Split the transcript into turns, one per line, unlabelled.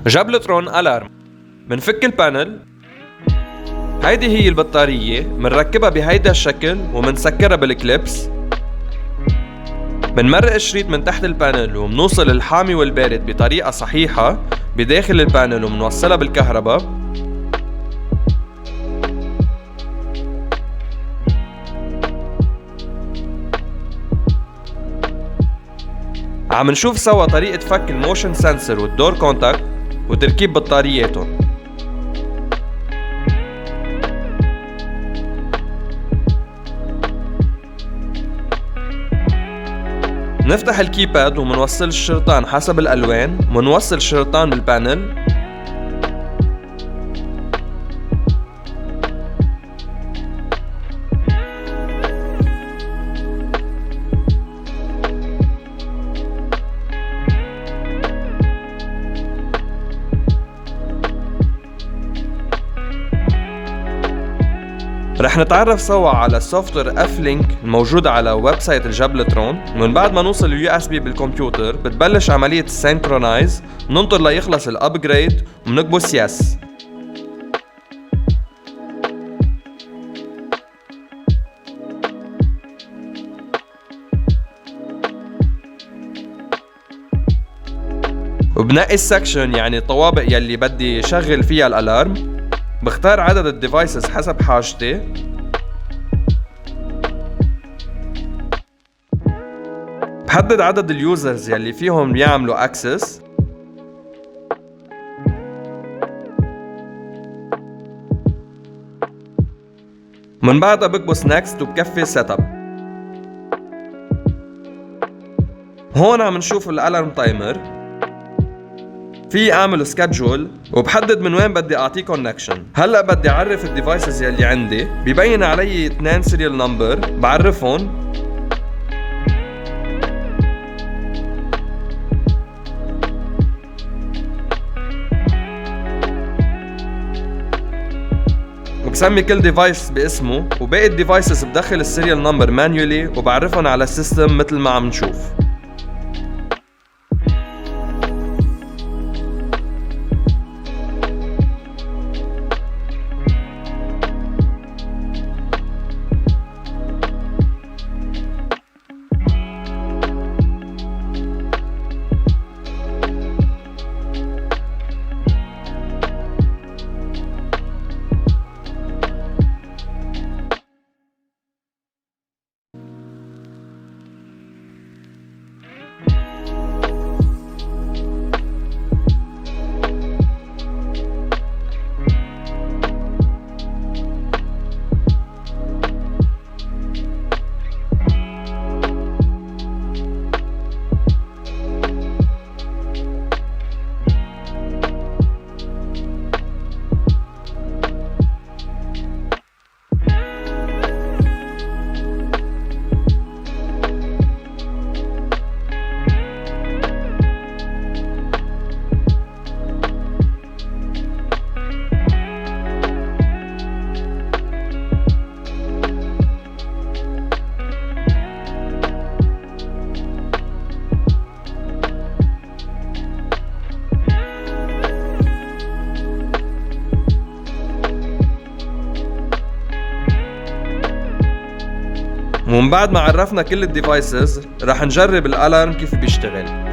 جابلوترون ألارم. منفك البانل. هيدي هي البطارية، منركبها بهيدا الشكل ومنسكرها بالكليبس. منمرق الشريط من تحت البانل ومنوصل الحامي والبارد بطريقة صحيحة بداخل البانل ومنوصلها بالكهرباء. عم نشوف سوا طريقة فك الموشن سنسر والدور كونتاكت وتركيب بطارياتهم. نفتح الكيباد ومنوصل الشريطان حسب الألوان. منوصل الشريطان بالبانل. رح نتعرف سوا على السوفت وير اف لينك الموجود على ويب سايت الجابلوترون. من بعد ما نوصل اليو اس بي بالكمبيوتر بتبلش عملية السينكرونايز. ننطر ليخلص الابجريد ومنكبس يس. وبنقي السكشن يعني الطوابق يلي بدي شغل فيها الالارم. بختار عدد الديفايسز حسب حاجتي. بحدد عدد اليوزرز يلي فيهم يعملوا اكسس. من بعدها بكبس نيكست وبكفي سيت اب. هون عم نشوف الالارم تايمر. في اعمل سكادجول وبحدد من وين بدي اعطيه كونكشن. هلا بدي اعرف الديفايسز يلي عندي. ببين علي 2 سيريال نمبر بعرفهم. وبسمي كل ديفايس باسمه، وباقي الديفايسز بدخل السيريال نمبر مانيولي وبعرفهم على السيستم مثل ما عم نشوف. ومن بعد ما عرفنا كل الديفايسز رح نجرب الالارم كيف بيشتغل.